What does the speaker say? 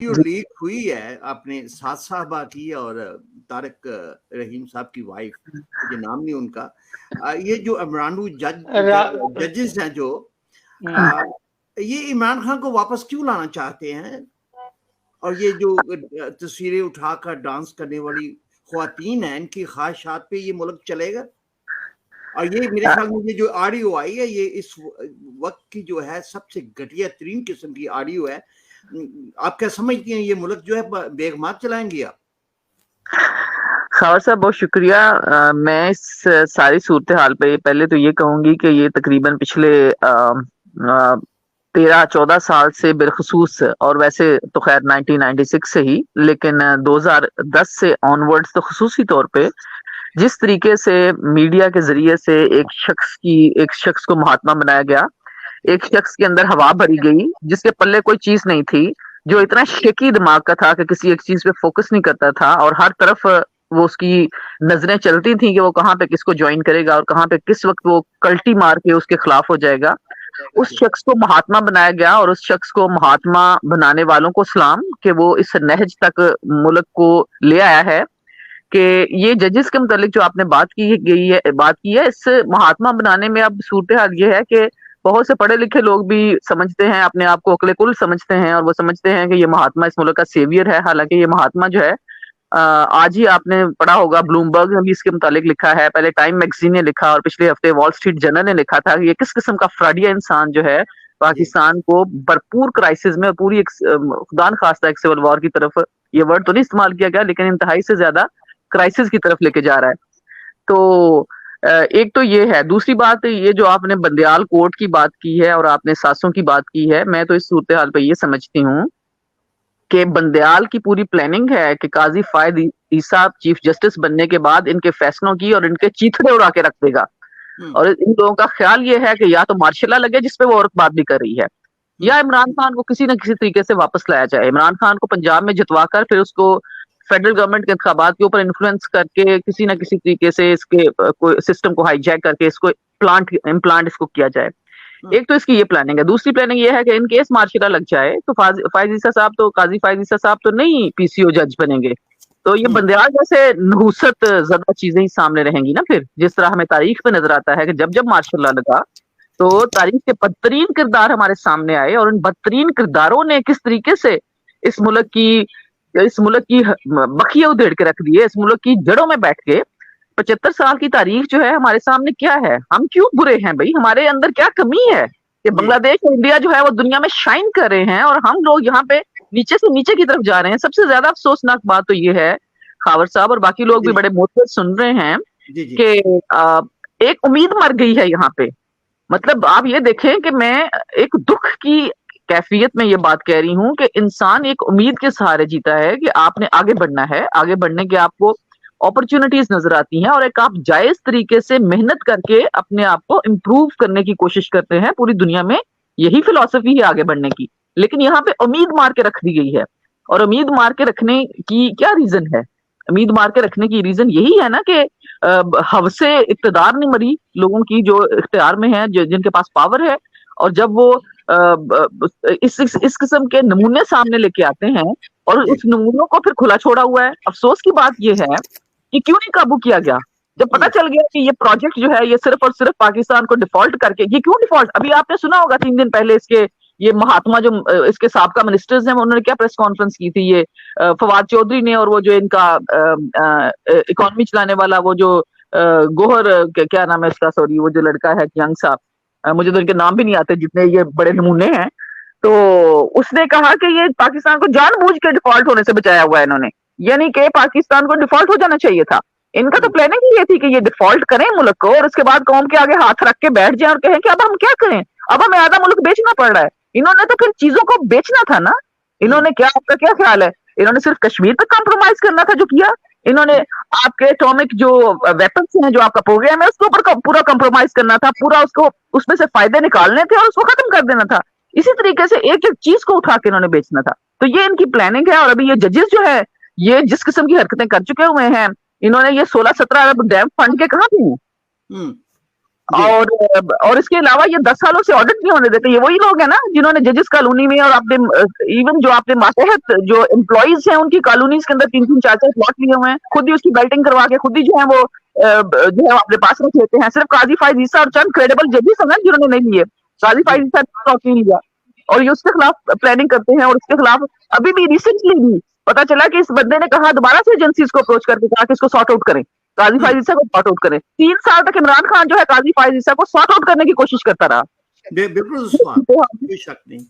जो लीक हुई है आपने साद साहबा की और तारिक रहीम साहब की वाइफ, मुझे नाम नहीं उनका, ये जो इमरान जजेस हैं जो ये इमरान खान को वापस क्यों लाना चाहते हैं, और ये जो तस्वीरें उठाकर डांस करने वाली ख्वातीन है, इनकी ख्वाहिशात पे ये मुल्क चलेगा। और ये मेरे ख्याल में ये जो ऑडियो आई है, ये इस वक्त की जो है सबसे घटिया तरीन किस्म की ऑडियो है। आप क्या समझती हैं, ये मुल्क जो है बेगमात चलाएंगे आप? खबर साहब बहुत शुक्रिया। मैं इस सारी सूरत हाल पे पहले तो ये कहूंगी कि ये तकरीबन पिछले 13-14 साल से बिलखसूस, और वैसे तो खैर 1996 से ही, लेकिन 2010 से ऑनवर्ड्स तो खसूसी तौर पे जिस तरीके से मीडिया के जरिए से एक शख्स को महात्मा बनाया गया, एक शख्स के अंदर हवा भरी गई जिसके पल्ले कोई चीज नहीं थी, जो इतना शेकी दिमाग का था कि किसी एक चीज पे फोकस नहीं करता था, और हर तरफ वो उसकी नजरें चलती थी कि वो कहाँ पे किसको ज्वाइन करेगा और कहाँ पे किस वक्त वो कल्टी मार के उसके खिलाफ हो जाएगा। उस शख्स को महात्मा बनाया गया, और उस शख्स को महात्मा बनाने वालों को सलाम कि वो इस नहज तक मुल्क को ले आया है। कि ये जजेस के मुतालिक जो आपने बात की है, इस महात्मा बनाने में अब सूरत हाल ये है कि बहुत से पढ़े लिखे लोग भी समझते हैं, अपने आप को अकले कुल समझते हैं, और वो समझते हैं कि ये महात्मा इस मुल्क का सेवियर है। हालांकि ये महात्मा जो है, आज ही आपने पढ़ा होगा, ब्लूमबर्ग ने भी इसके मुतालिक लिखा है, पहले टाइम मैगजीन ने लिखा, और पिछले हफ्ते वॉल स्ट्रीट जर्नल ने लिखा था कि ये किस किस्म का फ्रॉडिया इंसान जो है पाकिस्तान को भरपूर क्राइसिस में, पूरी एक खुदा न खास्ता एक सिविल वॉर की तरफ, ये वर्ड तो नहीं इस्तेमाल किया गया, लेकिन इंतहाई से ज्यादा क्राइसिस की तरफ लेके जा रहा है। तो एक तो ये है। दूसरी बात, ये जो आपने बंदयाल कोर्ट की बात की है और आपने सासों की बात की है, मैं तो इस सूरत हाल पे ये समझती हूँ कि बंदयाल की पूरी प्लानिंग है कि काजी फायद ईसा चीफ जस्टिस बनने के बाद इनके फैसलों की और इनके चीथड़े उड़ा के रख देगा। और इन लोगों का ख्याल ये है कि या तो मार्शल लॉ लगे, जिसपे वो औरत बात भी कर रही है, या इमरान खान को किसी न किसी तरीके से वापस लाया जाए। इमरान खान को पंजाब में जितवाकर फिर उसको फेडरल गवर्नमेंट के इंतखाबात के ऊपर इन्फ्लुएंस करके किसी ना किसी तरीके से इसके सिस्टम को हाईजैक करके इसको इम्प्लांट इसको किया जाए। एक तो इसकी ये प्लानिंग है। दूसरी प्लानिंग ये है कि इन केस मार्शल लॉ लग जाए तो फायद ईसा साहब तो, काजी फायद ईसा साहब तो नहीं पीसीओ जज बनेंगे, तो ये बंदयाल जैसे नहुसत ज्यादा चीजें ही सामने रहेंगी ना। फिर जिस तरह हमें तारीख पे नजर आता है कि जब जब मार्शल लॉ लगा तो तारीख के बदतरीन किरदार हमारे सामने आए, और उन बदतरीन किरदारों ने किस तरीके से इस मुल्क की बखिया उधेड़ के रख दी है, इस मुल्क की जड़ों में बैठ के। 75 साल की तारीख जो है हमारे सामने क्या है, हम क्यों बुरे हैं भाई, हमारे अंदर क्या कमी है कि बांग्लादेश और इंडिया जो है वो दुनिया में शाइन कर रहे हैं, और हम लोग यहाँ पे नीचे से नीचे की तरफ जा रहे हैं। सबसे ज्यादा अफसोसनाक बात तो ये है खावर साहब, और बाकी लोग भी बड़े मोहतर सुन रहे हैं, कि एक उम्मीद मर गई है यहाँ पे। मतलब आप ये देखें कि मैं एक दुख की कैफियत में ये बात कह रही हूँ कि इंसान एक उम्मीद के सहारे जीता है कि आपने आगे बढ़ना है, आगे बढ़ने के आपको अपॉर्चुनिटीज नजर आती हैं, और एक आप जायज तरीके से मेहनत करके अपने आप को इम्प्रूव करने की कोशिश करते हैं। पूरी दुनिया में यही फिलॉसफी है आगे बढ़ने की, लेकिन यहाँ पे उम्मीद मार के रख दी गई है। और उम्मीद मार के रखने की क्या रीजन है? उम्मीद मार के रखने की रीजन यही है ना कि हवसे इक्तदार नहीं मरी लोगों की, जो इख्तियार में है, जिनके पास पावर है, और जब वो इस किस्म के नमूने सामने लेके आते हैं और उस नमूनों को फिर खुला छोड़ा हुआ है। अफसोस की बात यह है कि क्यों नहीं काबू किया गया, जब पता चल गया कि ये प्रोजेक्ट जो है ये सिर्फ और सिर्फ पाकिस्तान को डिफॉल्ट करके, ये क्यों डिफॉल्ट, अभी आपने सुना होगा 3 दिन पहले इसके ये महात्मा जो इसके साबका मिनिस्टर्स हैं, उन्होंने क्या प्रेस कॉन्फ्रेंस की थी, ये फवाद चौधरी ने, और वो जो इनका इकोनॉमी चलाने वाला वो जो गोहर क्या नाम है उसका, सॉरी, वो जो लड़का है यंग साहब, मुझे तो इनके नाम भी नहीं आते जितने ये बड़े नमूने हैं। तो उसने कहा कि ये पाकिस्तान को जानबूझ के डिफॉल्ट होने से बचाया हुआ है इन्होंने, यानी कि पाकिस्तान को डिफॉल्ट हो जाना चाहिए था। इनका तो प्लानिंग ही ये थी कि ये डिफॉल्ट करें मुल्क को, और उसके बाद कौम के आगे हाथ रख के बैठ जाए और कहें कि अब हम क्या करें, अब हमें आधा मुल्क बेचना पड़ रहा है। इन्होंने तो फिर चीजों को बेचना था ना। इन्होंने क्या, आपका क्या ख्याल है, इन्होंने सिर्फ कश्मीर पर कॉम्प्रोमाइज करना था जो किया इन्होंने? आपके एटॉमिक जो वेपन्स हैं, जो आपका प्रोग्राम है, उसके ऊपर पूरा कॉम्प्रोमाइज करना था, पूरा उसको उसमें से फायदे निकालने थे और उसको खत्म कर देना था। इसी तरीके से एक एक चीज को उठा के इन्होंने बेचना था। तो ये इनकी प्लानिंग है। और अभी ये जजेस जो है ये जिस किस्म की हरकतें कर चुके हुए हैं, इन्होंने ये 16-17 अरब डैम फंड के कहां पे हैं? और इसके अलावा ये 10 सालों से ऑडिट नहीं होने देते। ये वही लोग हैं ना जिन्होंने जजेस कॉलोनी में और आपने इवन जो आपने मातहत जो एम्प्लॉइज हैं उनकी कॉलोनीज के अंदर 3-3 4-4 प्लॉट लिए हुए हैं, खुद ही उसकी बेल्टिंग करवा के खुद ही जो है वो जो है अपने पास रख लेते हैं। सिर्फ काजी फायज ईसा और चंद क्रेडिबल जजेस हैं जिन्होंने नहीं लिए। काजी फायज ईसा प्लॉट नहीं लिया और ये उसके खिलाफ प्लानिंग करते हैं। और उसके खिलाफ अभी भी रिसेंटली भी पता चला कि इस बंदे ने कहा दोबारा से एजेंसीज को अप्रोच करके कहा कि इसको सॉर्ट आउट करें, काजी फायज ईसा को सॉर्ट आउट करें। 3 साल तक इमरान खान जो है काजी फायज ईसा को सॉर्ट आउट करने की कोशिश करता रहा। बिल्कुल कोई शक नहीं।